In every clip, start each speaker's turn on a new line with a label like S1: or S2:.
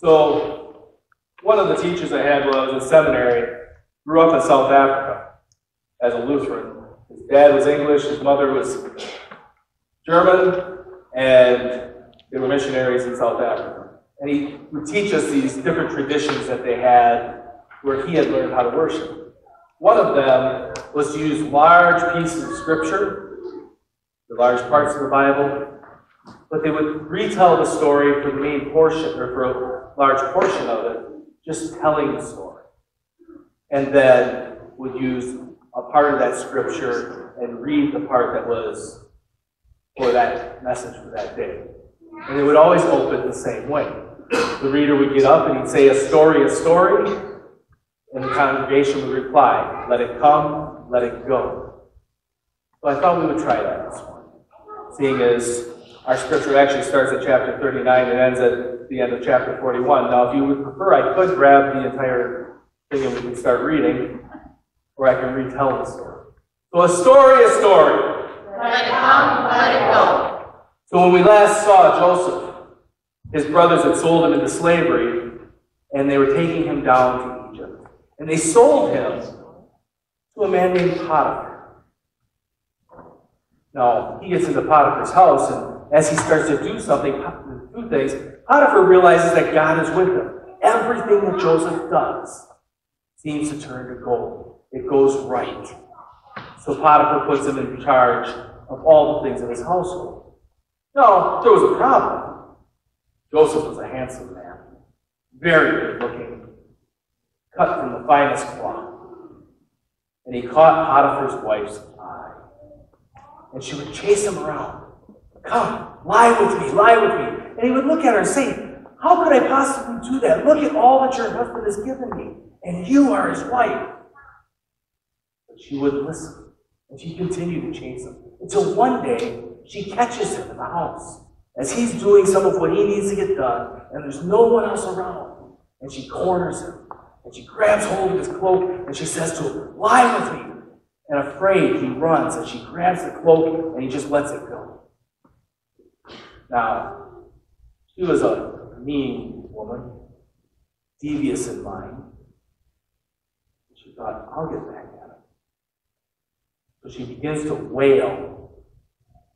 S1: So, one of the teachers I had when I was in seminary grew up in South Africa as a Lutheran. His dad was English, his mother was German, and they were missionaries in South Africa. And he would teach us these different traditions that they had where he had learned how to worship. One of them was to use large pieces of scripture, the large parts of the Bible, but they would retell the story for the main portion, or for a large portion of it, just telling the story. And then would use a part of that scripture and read the part that was for that message for that day. And it would always open the same way. The reader would get up and he'd say, a story, and the congregation would reply, let it come, let it go. So I thought we would try that this morning, seeing as our scripture actually starts at chapter 39 and ends at the end of chapter 41. Now, if you would prefer, I could grab the entire thing and we can start reading, or I can retell the story. So a story.
S2: Let it come, let it go.
S1: So when we last saw Joseph, his brothers had sold him into slavery, and they were taking him down to Egypt. And they sold him to a man named Potiphar. Now, he gets into Potiphar's house, and as he starts to do things, Potiphar realizes that God is with him. Everything that Joseph does seems to turn to gold. It goes right. So Potiphar puts him in charge of all the things in his household. Now, there was a problem. Joseph was a handsome man, very good looking, cut from the finest cloth. And he caught Potiphar's wife's eye. And she would chase him around. Come, lie with me. And he would look at her and say, how could I possibly do that? Look at all that your husband has given me, and you are his wife. But she wouldn't listen, and she continued to chase him, until one day she catches him in the house as he's doing some of what he needs to get done, and there's no one else around. And she corners him, and she grabs hold of his cloak, and she says to him, lie with me. And afraid, he runs, and she grabs the cloak, and he just lets it go. Now, she was a mean woman, devious in mind. She thought, I'll get back at him. So she begins to wail,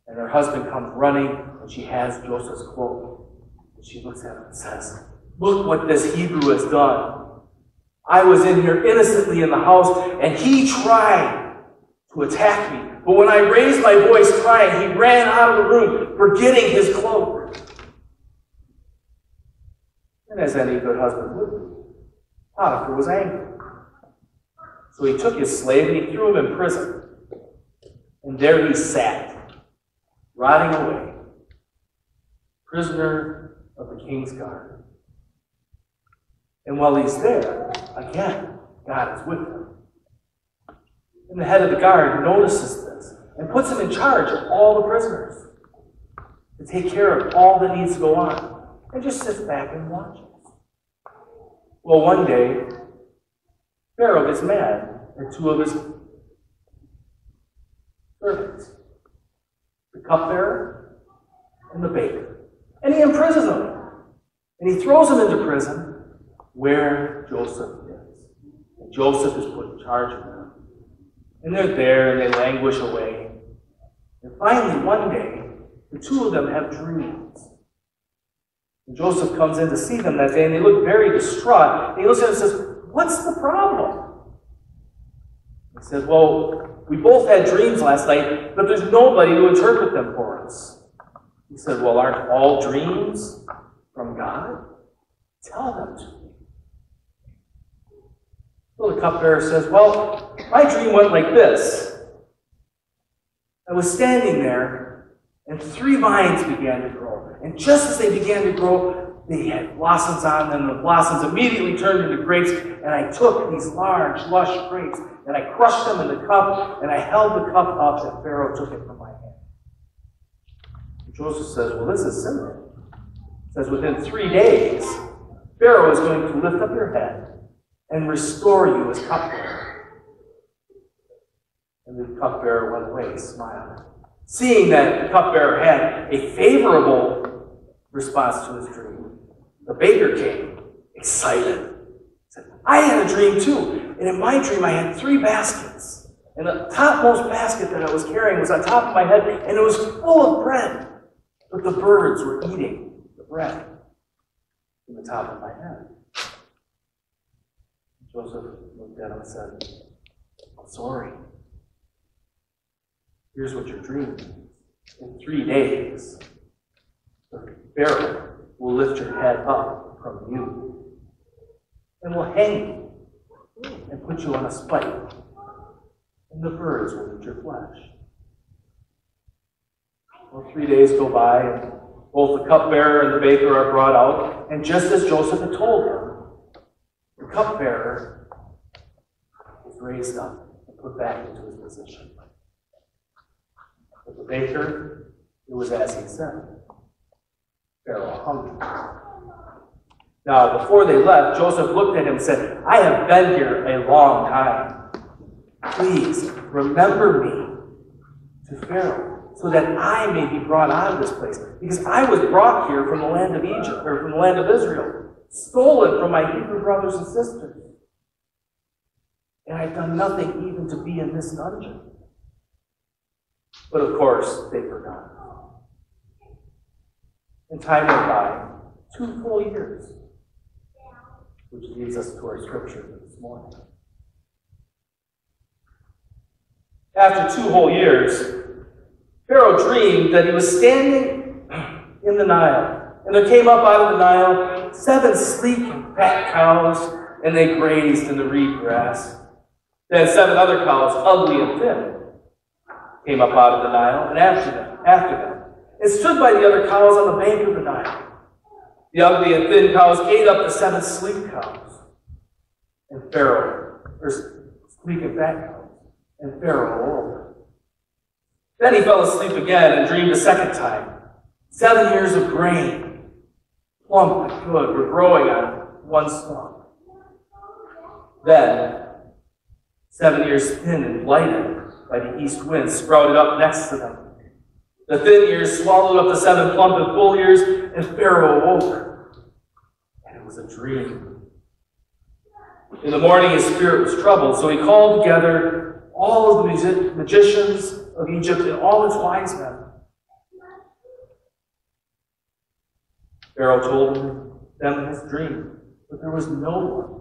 S1: and her husband comes running, and she has Joseph's cloak. And she looks at him and says, look what this Hebrew has done. I was in here innocently in the house, and he tried to attack me. But when I raised my voice crying, he ran out of the room, forgetting his cloak. And as any good husband would be, Potiphar was angry. So he took his slave and he threw him in prison. And there he sat, rotting away, prisoner of the king's guard. And while he's there, again, God is with him. And the head of the guard notices this and puts him in charge of all the prisoners to take care of all that needs to go on, and just sits back and watches. Well, one day, Pharaoh gets mad at two of his servants, the cupbearer and the baker. And he imprisons them. And he throws them into prison where Joseph is. And Joseph is put in charge of them. And they're there and they languish away. And finally, one day, the two of them have dreams. And Joseph comes in to see them that day, and they look very distraught. And he looks at them and says, what's the problem? He says, well, we both had dreams last night, but there's nobody to interpret them for us. He said, well, aren't all dreams from God? Tell them to me. Well, the cupbearer says, well, my dream went like this. I was standing there, and 3 vines began to grow. And just as they began to grow, they had blossoms on them, and the blossoms immediately turned into grapes. And I took these large, lush grapes, and I crushed them in the cup, and I held the cup up, and Pharaoh took it from my hand. And Joseph says, well, this is simple. He says, within 3 days, Pharaoh is going to lift up your head and restore you as cupbearer. And the cupbearer went away, smiling. Seeing that the cupbearer had a favorable response to his dream, The baker came, excited. Said, I had a dream too, and in my dream I had 3 baskets. And the topmost basket that I was carrying was on top of my head, and it was full of bread. But the birds were eating the bread from the top of my head. Joseph looked at him and said, I'm sorry. Here's what your dream means. In 3 days, the Pharaoh will lift your head up from you and will hang you and put you on a spike, and the birds will eat your flesh. Well, 3 days go by, and both the cupbearer and the baker are brought out, and just as Joseph had told them, the cupbearer was raised up and put back into his position. But the baker, it was as he said. Pharaoh hung him. Now, before they left, Joseph looked at him and said, I have been here a long time. Please remember me to Pharaoh, so that I may be brought out of this place. Because I was brought here from the land of Egypt, or from the land of Israel, stolen from my Hebrew brothers and sisters. And I've done nothing even to be in this dungeon. But of course, they forgot. And time went by, 2 full years, which leads us to our scripture for this morning. After 2 whole years, Pharaoh dreamed that he was standing in the Nile. And there came up out of the Nile 7 sleek and fat cows, and they grazed in the reed grass. Then 7 other cows, ugly and thin, came up out of the Nile, and after them, and stood by the other cows on the bank of the Nile. The ugly and thin cows ate up the 7 sleek cows, and Pharaoh, or sleek and fat cows, and Pharaoh awoke. Then he fell asleep again and dreamed a second time. 7 years of grain, plump and good, were growing on one stalk. Then 7 years thin and blighted by the east wind sprouted up next to them. The thin ears swallowed up the 7 plump and full ears, and Pharaoh awoke. And it was a dream. In the morning his spirit was troubled, so he called together all of the magicians of Egypt and all its wise men. Pharaoh told them his dream, but there was no one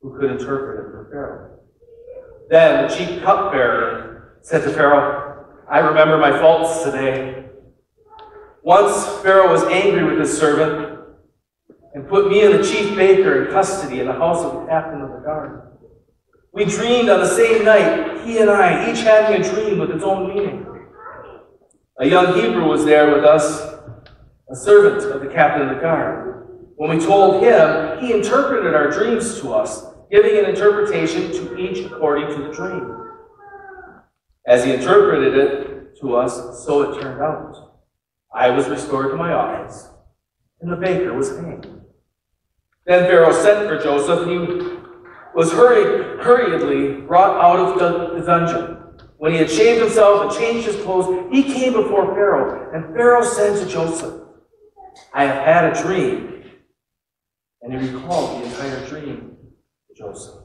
S1: who could interpret it for Pharaoh. Then the chief cupbearer said to Pharaoh, I remember my faults today. Once Pharaoh was angry with his servant and put me and the chief baker in custody in the house of the captain of the guard. We dreamed on the same night, he and I, each having a dream with its own meaning. A young Hebrew was there with us, a servant of the captain of the guard. When we told him, he interpreted our dreams to us, giving an interpretation to each according to the dream. As he interpreted it to us, so it turned out. I was restored to my office, and the baker was hanged. Then Pharaoh sent for Joseph, and he was hurriedly brought out of the dungeon. When he had shaved himself and changed his clothes, he came before Pharaoh, and Pharaoh said to Joseph, I have had a dream. And he recalled the entire dream to Joseph.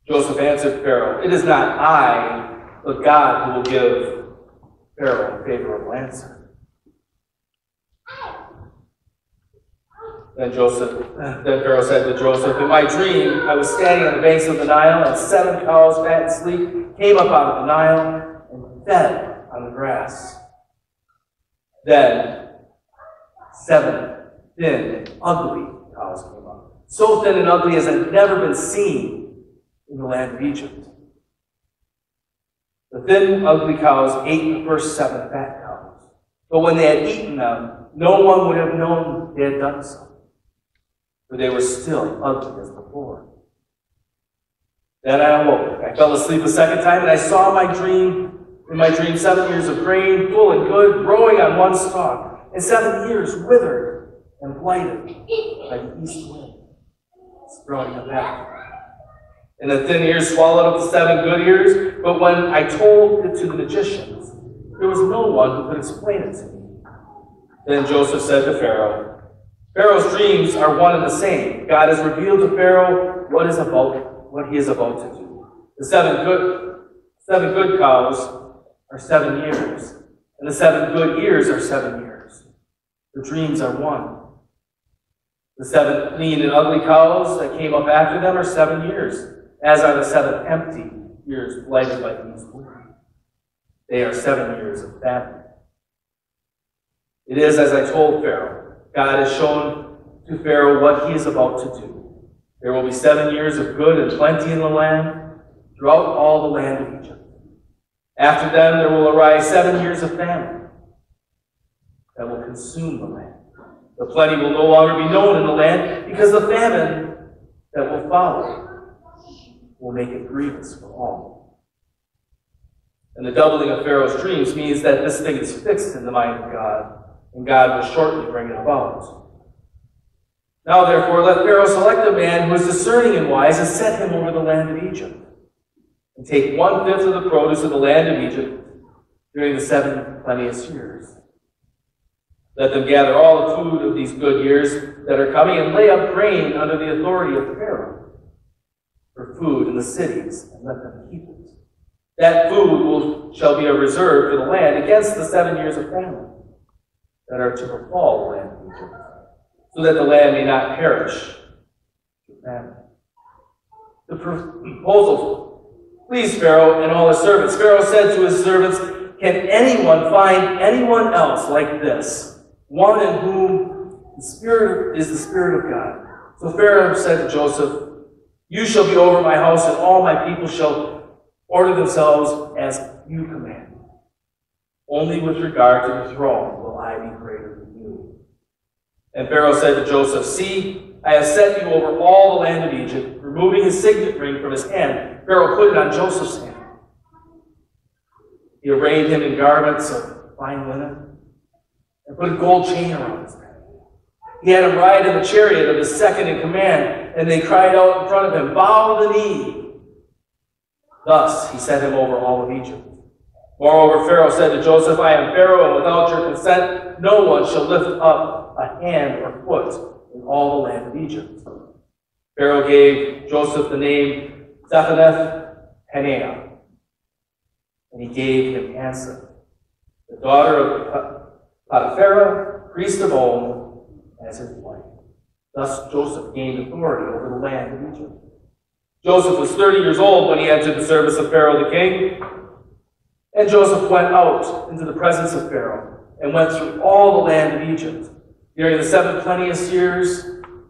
S1: Joseph answered Pharaoh, it is not I, but God, who will give Pharaoh a favorable answer. Then Pharaoh said to Joseph, in my dream, I was standing on the banks of the Nile, and 7 cows, fat and sleek, came up out of the Nile and fed on the grass. Then 7 thin and ugly cows came up, so thin and ugly as had never been seen in the land of Egypt. The thin, ugly cows ate the first 7 fat cows, but when they had eaten them, no one would have known they had done so, for they were still ugly as before. Then I awoke. I fell asleep a second time, and I saw in my dream 7 years of grain, full and good, growing on one stalk, and 7 years withered and blighted by the east wind, sprouting up after. And the thin ears swallowed up the 7 good ears, but when I told it to the magicians, there was no one who could explain it to me. Then Joseph said to Pharaoh, Pharaoh's dreams are one and the same. God has revealed to Pharaoh what he is about to do. The seven good cows are 7 years, and the 7 good years are 7 years. The dreams are one. The 7 clean and ugly cows that came up after them are 7 years, as are the 7 empty years blighted by these wounds. They are 7 years of famine. It is as I told Pharaoh. God has shown to Pharaoh what he is about to do. There will be 7 years of good and plenty in the land, throughout all the land of Egypt. After them there will arise 7 years of famine that will consume the land. The plenty will no longer be known in the land, because the famine that will follow will make it grievous for all. And the doubling of Pharaoh's dreams means that this thing is fixed in the mind of God, and God will shortly bring it about. Now, therefore, let Pharaoh select a man who is discerning and wise, and set him over the land of Egypt, and take 1/5 of the produce of the land of Egypt during the 7 plenteous years. Let them gather all the food of these good years that are coming, and lay up grain under the authority of Pharaoh for food in the cities, and let them keep it. That food shall be a reserve for the land against the 7 years of famine that are to befall the land of Egypt, so that the land may not perish through famine. The proposal pleased Pharaoh and all his servants. Pharaoh said to his servants, "Can anyone find anyone else like this, one in whom the Spirit is the Spirit of God?" So Pharaoh said to Joseph, "You shall be over my house, and all my people shall order themselves as you command. Only with regard to the throne will I be greater than you." And Pharaoh said to Joseph, "See, I have set you over all the land of Egypt." Removing his signet ring from his hand, Pharaoh put it on Joseph's hand. He arrayed him in garments of fine linen and put a gold chain around his neck. He had him ride in the chariot of his second in command, and they cried out in front of him, "Bow the knee." Thus he set him over all of Egypt. Moreover, Pharaoh said to Joseph, "I am Pharaoh, and without your consent no one shall lift up a hand or foot in all the land of Egypt." Pharaoh gave Joseph the name Zephanath-Paneah, and he gave him Ansah, the daughter of Potiphar, priest of On, as his wife. Thus Joseph gained authority over the land of Egypt. Joseph was 30 years old when he entered the service of Pharaoh the king. And Joseph went out into the presence of Pharaoh and went through all the land of Egypt. During the 7 plenteous years,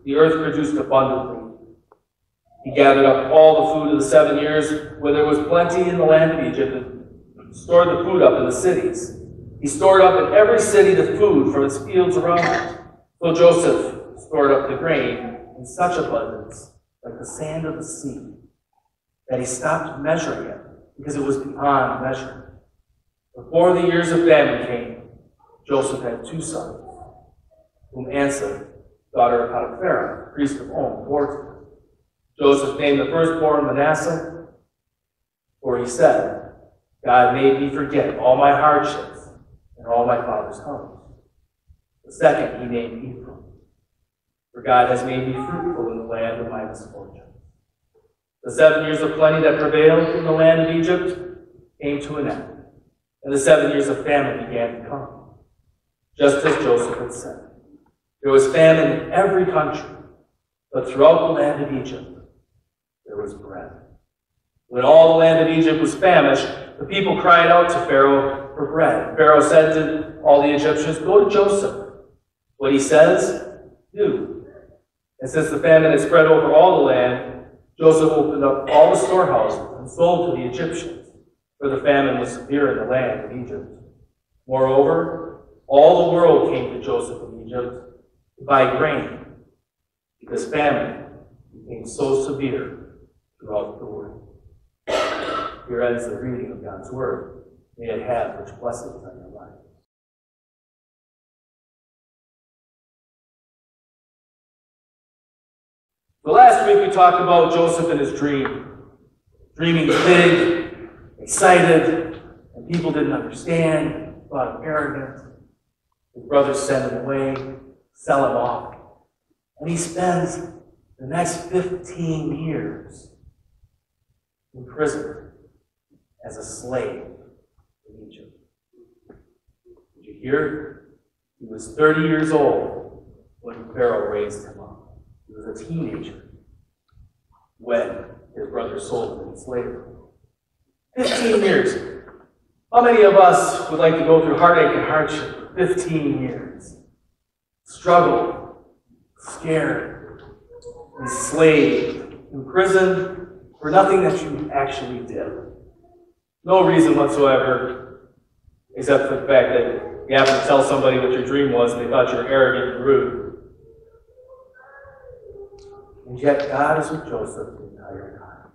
S1: the earth produced abundantly. He gathered up all the food of the 7 years when there was plenty in the land of Egypt, and stored the food up in the cities. He stored up in every city the food from its fields around it. So Joseph stored up the grain in such abundance, like the sand of the sea, that he stopped measuring it, because it was beyond measure. Before the years of famine came, Joseph had 2 sons, whom Ansah, daughter of Potiphar, priest of On, bore to him. Joseph named the firstborn Manasseh, for he said, "God made me forget all my hardships and all my father's house." The second he named Ephraim, for God has made me fruitful in the land of my misfortune. The 7 years of plenty that prevailed in the land of Egypt came to an end, and the 7 years of famine began to come, just as Joseph had said. There was famine in every country, but throughout the land of Egypt there was bread. When all the land of Egypt was famished, the people cried out to Pharaoh for bread. Pharaoh said to all the Egyptians, "Go to Joseph. What he says, do." And since the famine had spread over all the land, Joseph opened up all the storehouses and sold to the Egyptians, for the famine was severe in the land of Egypt. Moreover, all the world came to Joseph in Egypt to buy grain, because famine became so severe throughout the world. Here ends the reading of God's Word. May it have rich blessings on your life. So last week we talked about Joseph and his dream. Dreaming big, excited, and people didn't understand, thought him arrogant. His brothers send him away, sell him off. And he spends the next 15 years in prison as a slave in Egypt. Did you hear? He was 30 years old when Pharaoh raised him up. He was a teenager when his brothers sold him into slavery. 15 years. How many of us would like to go through heartache and hardship for 15 years? Struggle, scared, enslaved, imprisoned for nothing that you actually did. No reason whatsoever, except for the fact that you happened to tell somebody what your dream was and they thought you were arrogant and rude. And yet God is with Joseph the entire time.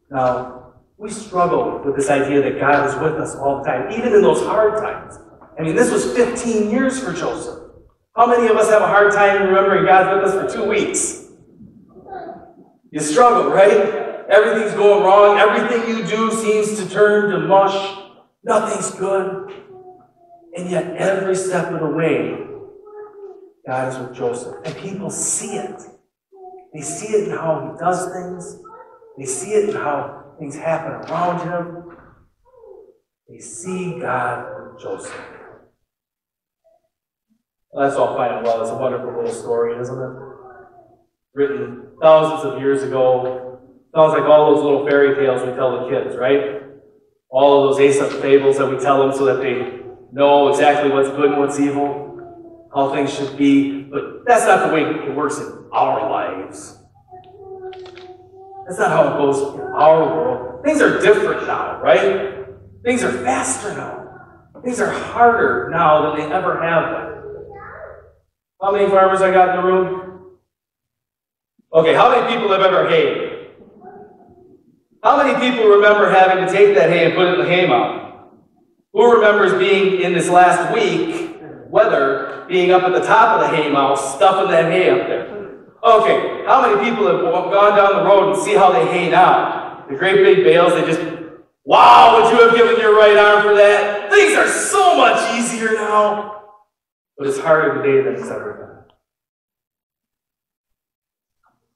S1: Now, we struggle with this idea that God is with us all the time, even in those hard times. I mean, this was 15 years for Joseph. How many of us have a hard time remembering God's with us for 2 weeks? You struggle, right? Everything's going wrong. Everything you do seems to turn to mush. Nothing's good. And yet, every step of the way, God is with Joseph. And people see it. They see it in how he does things. They see it in how things happen around him. They see God with Joseph. Well, that's all fine and well. It's a wonderful little story, isn't it? Written thousands of years ago. Sounds like all those little fairy tales we tell the kids, right? All of those Aesop fables that we tell them so that they know exactly what's good and what's evil, how things should be. But that's not the way it works in our lives. That's not how it goes in our world. Things are different now, right? Things are faster now. Things are harder now than they ever have been. How many farmers I got in the room? Okay, how many people have ever hayed? How many people remember having to take that hay and put it in the hay mound? Who remembers being in this last week, weather, being up at the top of the hay mound, stuffing that hay up there? Okay, how many people have gone down the road and see how they hay now? The great big bales, they just, wow, would you have given your right arm for that? Things are so much easier now. But it's harder today than it's ever been.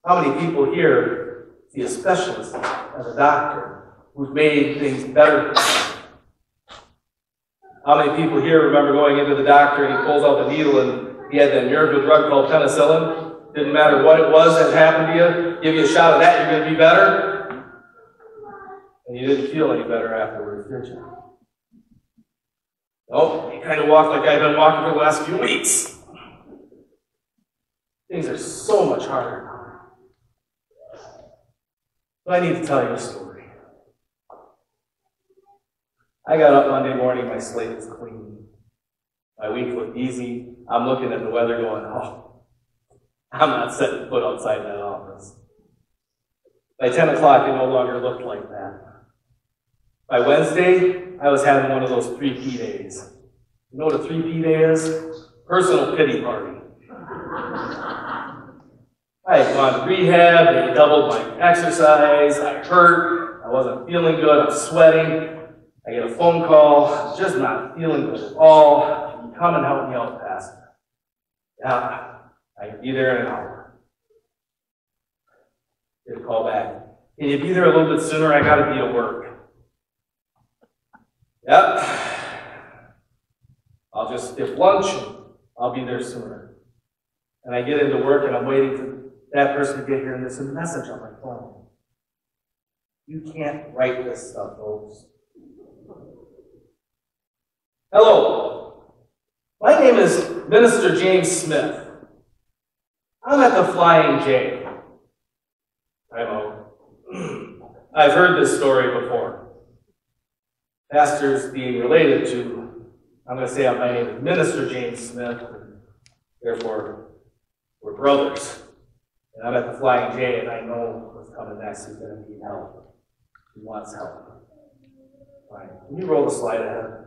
S1: How many people here see a specialist as a doctor who's made things better? How many people here remember going into the doctor and he pulls out the needle and he had that miracle drug called penicillin? Didn't matter what it was that happened to you, give you a shot of that, you're going to be better? And you didn't feel any better afterwards, did you? Oh, you kind of walk like I've been walking for the last few weeks. Things are so much harder now. But I need to tell you a story. I got up Monday morning, my slate was clean. My week looked easy. I'm looking at the weather going, oh, I'm not setting foot outside that office. By 10 o'clock, it no longer looked like that. By Wednesday, I was having one of those 3P days. You know what a 3P day is? Personal pity party. I had gone to rehab, they doubled my exercise, I hurt, I wasn't feeling good, I'm sweating. I get a phone call, just not feeling good at all. Can you come and help me out, Pastor? Yeah, I can be there in an hour. Get a call back. Can you be there a little bit sooner? I got to be at work. Yep. I'll just skip lunch and I'll be there sooner. And I get into work and I'm waiting for that person to get here and there's a message on my phone. You can't write this stuff, folks. Hello. My name is Minister James Smith. I'm at the Flying J. I'm out. I've heard this story before. Pastors being related to, I'm going to say my name is Minister James Smith, and therefore we're brothers. And I'm at the Flying J, and I know what's coming next. He's going to need help. He wants help. All right, can you roll the slide ahead?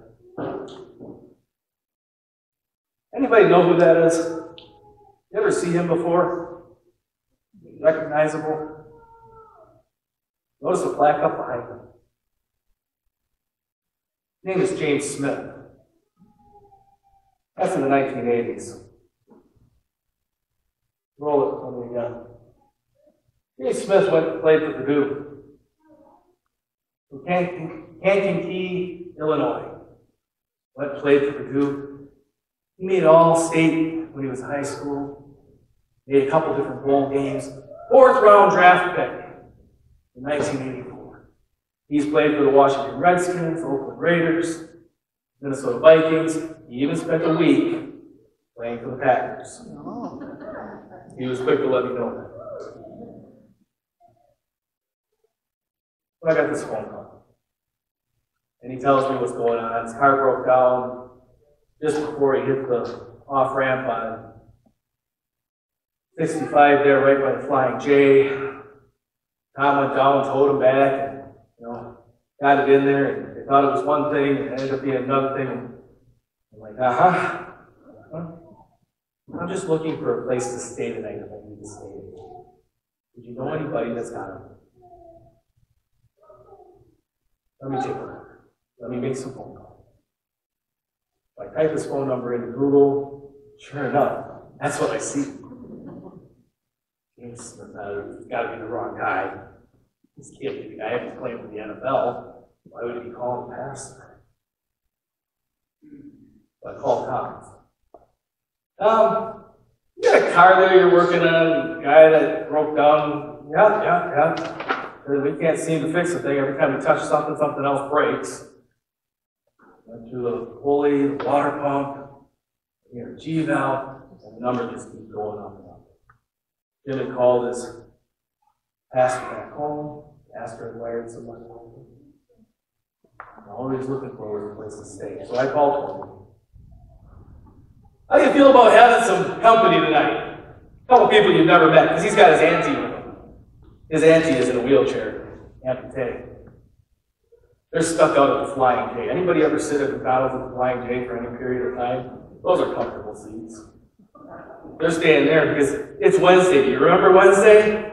S1: Anybody know who that is? You ever see him before? Recognizable? Notice the plaque up behind him. His name is James Smith. That's in the 1980s. Roll it for me again. Jay Smith went to play for Purdue. From Kankakee, Illinois. Went and played for Purdue. He made All-State when he was in high school. Made a couple different bowl games. 4th round draft pick in 1984. He's played for the Washington Redskins, Oakland Raiders, Minnesota Vikings. He even spent a week playing for the Packers. He was quick to let me know that. So I got this phone call. And he tells me what's going on. His car broke down just before he hit the off-ramp on 65 there, right by the Flying J. Tom went down, towed him back, and, got it in there, and they thought it was one thing, and it ended up being another thing. I'm like, I'm just looking for a place to stay tonight if I need to stay. Did you know anybody that's got it? Let me take a look. Let me make some phone calls. If I type this phone number into Google, sure enough, that's what I see. It's got to be the wrong guy. This can't be the guy who's playing for the NFL. Why would he be calling the pastor? So I called Tom. You got a car there you're working on, the guy that broke down? Yeah. We can't seem to fix the thing. Every time we touch something, something else breaks. Went through the pulley, the water pump, the G valve, and the number just keeps going up and up. Jim had called his pastor back home. Pastor had wired somebody over. All he was looking for was a place to stay. So I called him. How do you feel about having some company tonight? A couple people you've never met, because he's got his auntie with him. His auntie is in a wheelchair, amputee. They're stuck out at the Flying J. Anybody ever sit at McDonald's at the Flying J for any period of time? Those are comfortable seats. They're staying there because it's Wednesday. Do you remember Wednesday?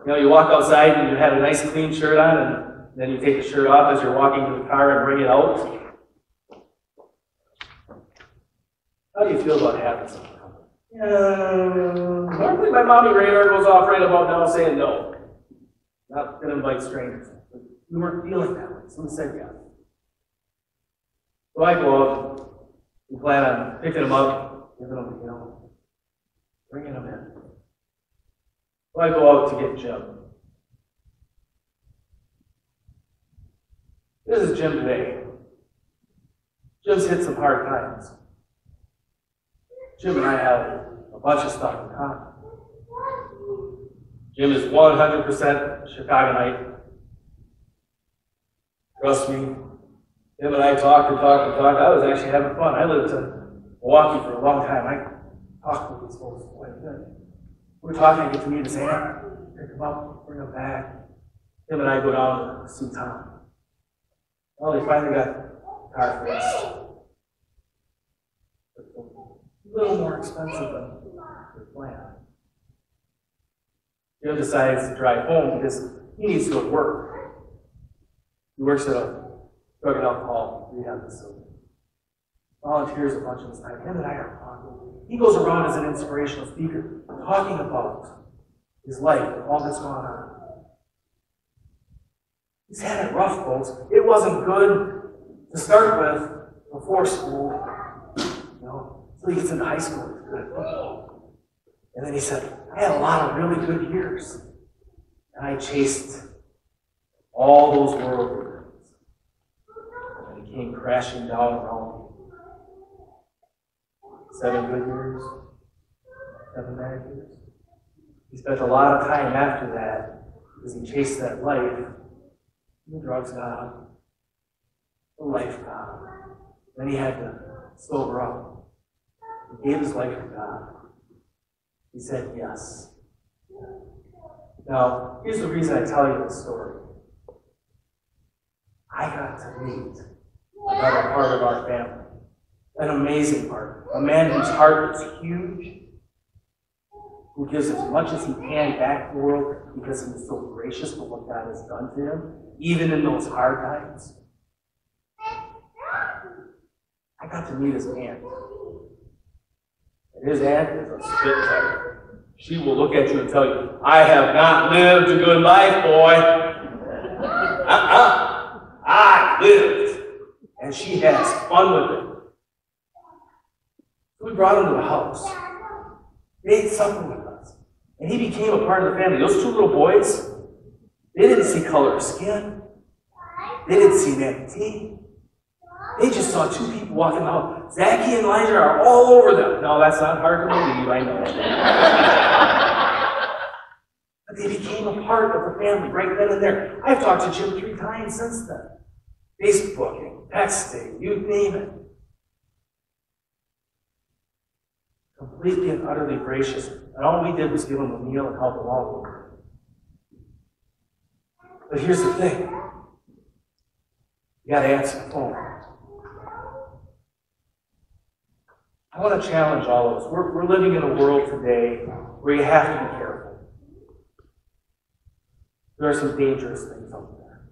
S1: You walk outside and you had a nice clean shirt on, and then you take the shirt off as you're walking to the car and bring it out. How do you feel about having some company? Normally my mommy radar goes off right about now saying no. Not going to invite strangers. But we weren't feeling that way, so we said yes. So I go out, we plan on picking them up, giving them, bringing them in. So I go out to get Jim. This is Jim today. Jim's hit some hard times. Jim and I have a bunch of stuff in common. Jim is 100% Chicagoite. Trust me. Him and I talked. I was actually having fun. I lived in Milwaukee for a long time. I talked with these folks quite a bit. We're talking, I get to meet his aunt, pick him up, bring him back. Him and I go down to see Tom. Well, they finally got a car fixed. A little more expensive than we planned. Jim decides to drive home because he needs to go to work. He works at a drug and alcohol rehab facility. Volunteers a bunch of his time. Him and I are talking. He goes around as an inspirational speaker, talking about his life and all that's gone on. He's had it rough, folks. It wasn't good to start with before school. So he gets into high school. He's good at football. And then he said, I had a lot of really good years. And I chased all those worldly things. And he came crashing down around me. 7 good years. 7 bad years. He spent a lot of time after that because he chased that life. The drugs got him. The life got him. Then he had to sober up. He gave his life to God. He said yes. Now, here's the reason I tell you this story. I got to meet another part of our family. An amazing part. A man whose heart is huge, who gives as much as he can back to the world because he is so gracious for what God has done to him, even in those hard times. I got to meet his aunt. And his aunt is a spitfire. She will look at you and tell you, I have not lived a good life, boy. I lived. And she has fun with it. So we brought him to the house. They ate supper with us. And he became a part of the family. Those two little boys, they didn't see color of skin. They didn't see an amputee. They just saw two people walking out. Zacchaeus and Elijah are all over them. No, that's not hard to believe, I know. But they became a part of the family right then and there. I've talked to Jim 3 times since then. Facebooking, texting, you name it. Completely and utterly gracious. And all we did was give him a meal and help him all over. But here's the thing. You got to answer the phone. I want to challenge all of us. We're living in a world today where you have to be careful. There are some dangerous things out there.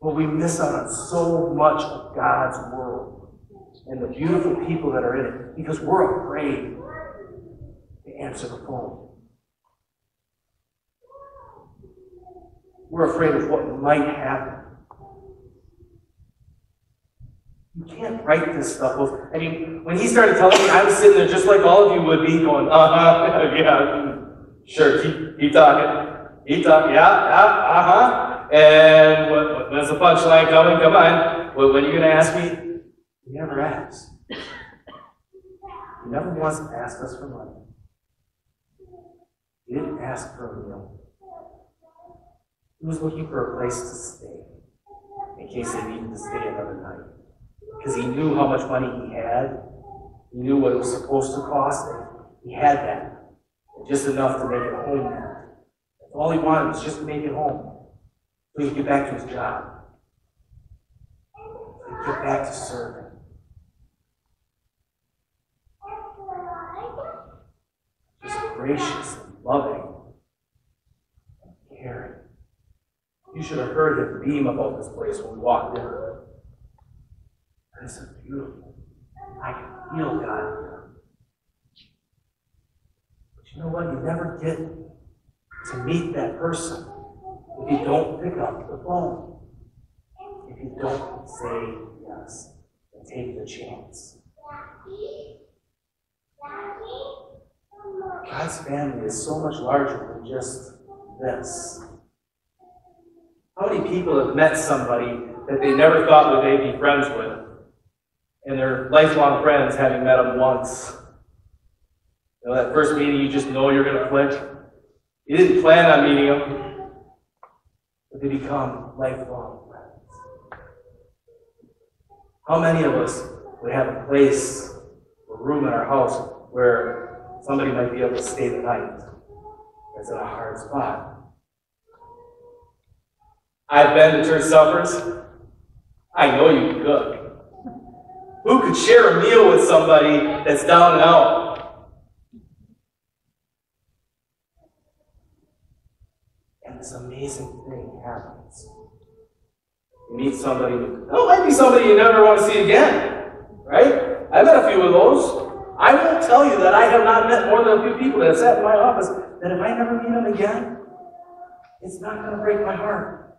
S1: But we miss out on so much of God's world and the beautiful people that are in it because we're afraid to answer the phone. We're afraid of what might happen. You can't write this stuff. I mean, when he started telling me, I was sitting there just like all of you would be going, yeah, sure, keep talking. Keep talking, yeah, And when's the punchline coming? Come on. When are you going to ask me? He never asks. He never wants to ask us for money. He didn't ask for a meal. He was looking for a place to stay in case they needed to stay another night. Because he knew how much money he had. He knew what it was supposed to cost. And he had that. Just enough to make it home now. All he wanted was just to make it home. So he could get back to his job. So he could get back to serving. Just gracious and loving and caring. You should have heard him beam about this place when we walked in. This is beautiful. I can feel God here. But you know what? You never get to meet that person if you don't pick up the phone. If you don't say yes and take the chance. God's family is so much larger than just this. How many people have met somebody that they never thought would they be friends with? And they're lifelong friends having met them once. You know, that first meeting you just know you're going to click. You didn't plan on meeting them, but they become lifelong friends. How many of us would have a place, a room in our house where somebody might be able to stay the night that's in a hard spot? I've been to church suppers. I know you can cook. Who could share a meal with somebody that's down and out? And this amazing thing happens. You meet somebody, it might be somebody you never want to see again, right? I've met a few of those. I won't tell you that I have not met more than a few people that have sat in my office that if I never meet them again, it's not going to break my heart.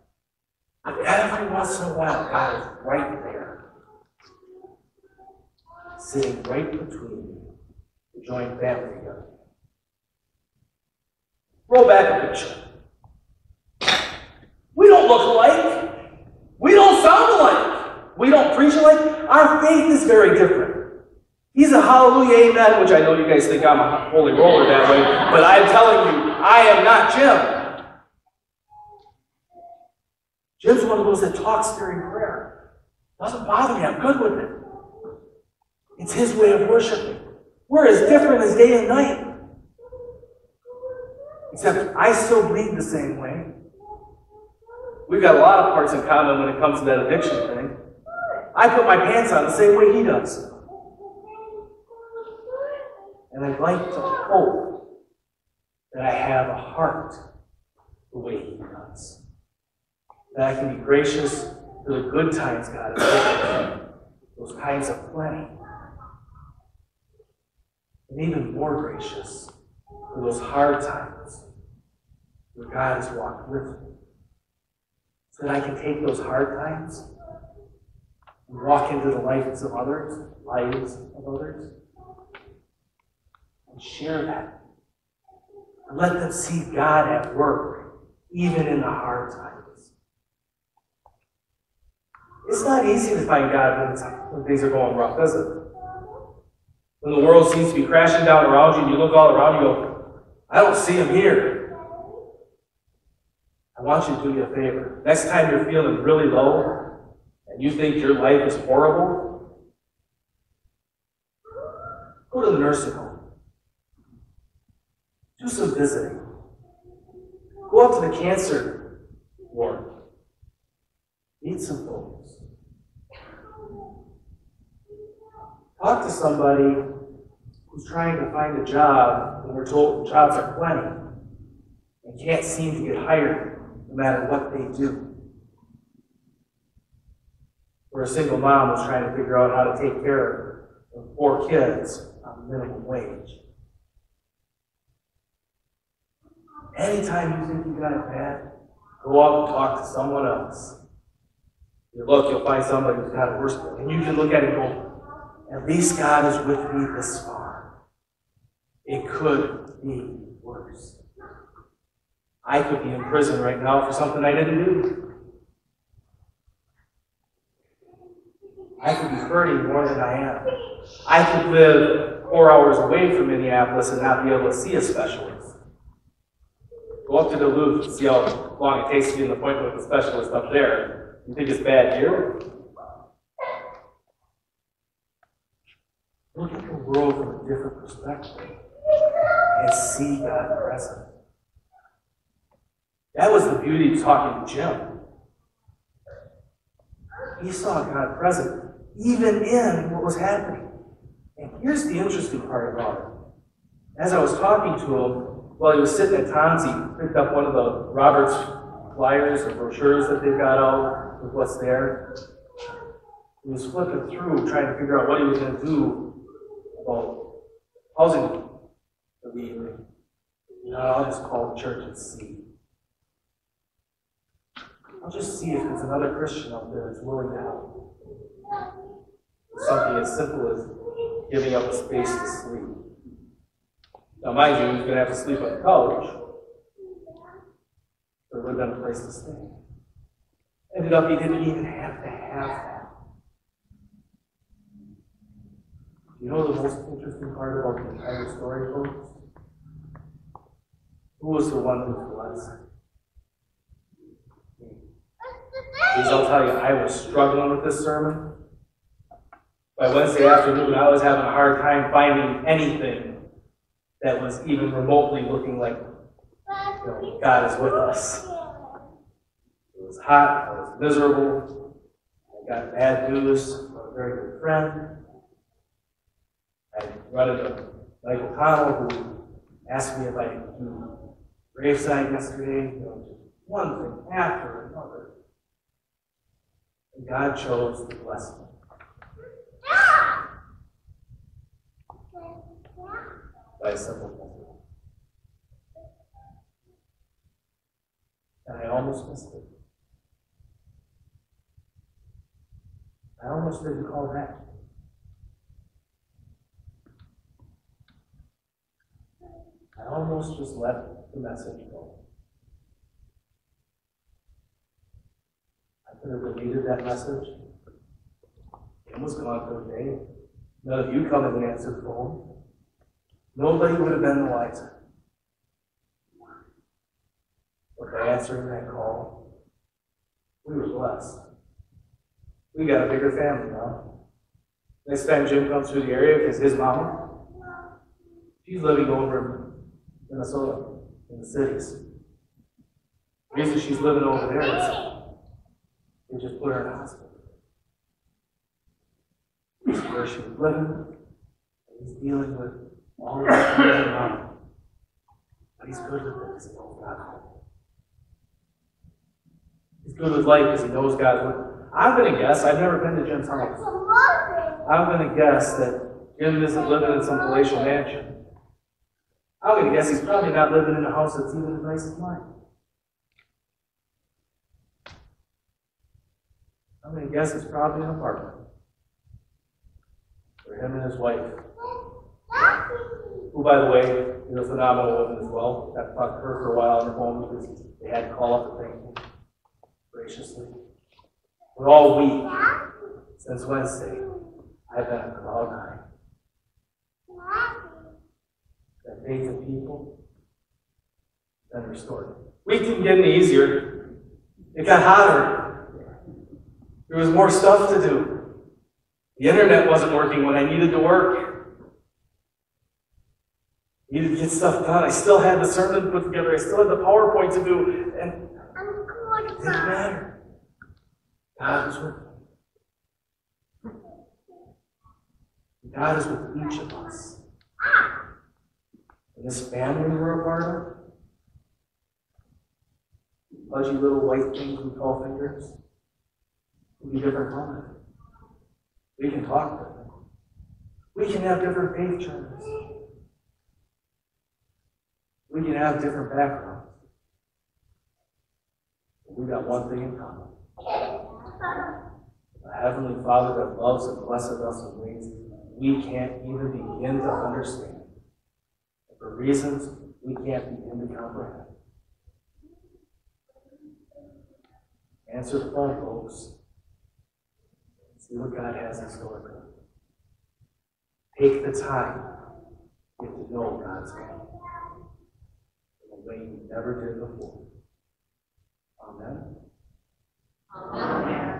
S1: But every once in a while, God is right there. Sitting right between you, the joint family together. Roll back a picture. We don't look alike. We don't sound alike. We don't preach alike. Our faith is very different. He's a hallelujah, amen, which I know you guys think I'm a holy roller that way, but I'm telling you, I am not Jim. Jim's one of those that talks during prayer. Doesn't bother me. I'm good with it. It's his way of worshiping. We're as different as day and night. Except I still bleed the same way. We've got a lot of parts in common when it comes to that addiction thing. I put my pants on the same way he does. And I'd like to hope that I have a heart the way he does. That I can be gracious to the good times God has given me, those times of plenty. and even more gracious for those hard times where God has walked with me. So that I can take those hard times and walk into the lives of others, and share that. And let them see God at work, even in the hard times. It's not easy to find God when things are going rough, is it? When the world seems to be crashing down around you, and you look all around, you go, I don't see him here. I want you to do me a favor. Next time you're feeling really low, and you think your life is horrible, go to the nursing home. Do some visiting. Go up to the cancer ward. Meet some folks. Talk to somebody who's trying to find a job when we're told jobs are plenty and can't seem to get hired no matter what they do. Or a single mom was trying to figure out how to take care of 4 kids on minimum wage. Anytime you think you got it bad, go out and talk to someone else. You'll find somebody who's got it worse. And you can look at it and go, at least God is with me this far. It could be worse. I could be in prison right now for something I didn't do. I could be hurting more than I am. I could live 4 hours away from Minneapolis and not be able to see a specialist. Go up to Duluth and see how long it takes to get an appointment with a specialist up there. You think it's bad here? Look at the world from a different perspective and see God present. That was the beauty of talking to Jim. He saw God present, even in what was happening. And here's the interesting part about it. As I was talking to him, while he was sitting at Tom's, he picked up one of the Roberts flyers or brochures that they've got out with what's there. He was flipping through, trying to figure out what he was going to do about housing for the evening. I'll just call the church and see. I'll just see if there's another Christian out there that's willing to help. Something as simple as giving up a space to sleep. Now, mind you, he was going to have to sleep on the couch, but it would have been a place to stay. Ended up, he didn't even have to have that. You know the most interesting part about the entire story, folks? Who was the one who was blessed? Please, I'll tell you, I was struggling with this sermon. By Wednesday afternoon, I was having a hard time finding anything that was even remotely looking like, God is with us. It was hot, I was miserable, I got bad news from a very good friend. I run into Michael Connell, who asked me if I could do graveside yesterday, just one thing after another. And God chose to bless me. By a simple message. And I almost missed it. I almost didn't call back. I almost just let the message go. I could have deleted that message. It was gone for the day. None of you come and answer the phone. Nobody would have been the wiser. But by answering that call, we were blessed. We got a bigger family now. Next time Jim comes through the area, because his mama, she's living over in Minnesota, in the cities. The reason she's living over there is they just put her in a hospital. This is where she was living. He's dealing with all of that going on. But he's good with it because he knows God. He's good with life because he knows God's with him. I'm going to guess, I've never been to Jim's house. I'm going to guess that Jim isn't living in some palatial mansion. I'm going to guess he's probably not living in a house that's even as nice as mine. I'm going to guess it's probably an apartment for him and his wife, who, by the way, is a phenomenal woman as well. Got to talk to her for a while on the phone because they had to call up to thank me graciously. But all week, since Wednesday, I've been on cloud nine. That faith in people has been restored. Week didn't get any easier. It got hotter. There was more stuff to do. The internet wasn't working when I needed to work. I needed to get stuff done. I still had the sermon put together. I still had the PowerPoint to do. And it didn't matter. God was with me. God is with each of us. And this family we're a part of, fuzzy little white things we call fingers, will be different colors. We can talk to them. We can have different faith journeys. We can have different backgrounds. But we got one thing in common. A Heavenly Father that loves and blesses us in ways we can't even begin to understand. And for reasons we can't begin to comprehend. Answer the phone, folks. See what God has in store for you. Take the time to get to know God's God in a way you never did before. Amen.
S2: Amen.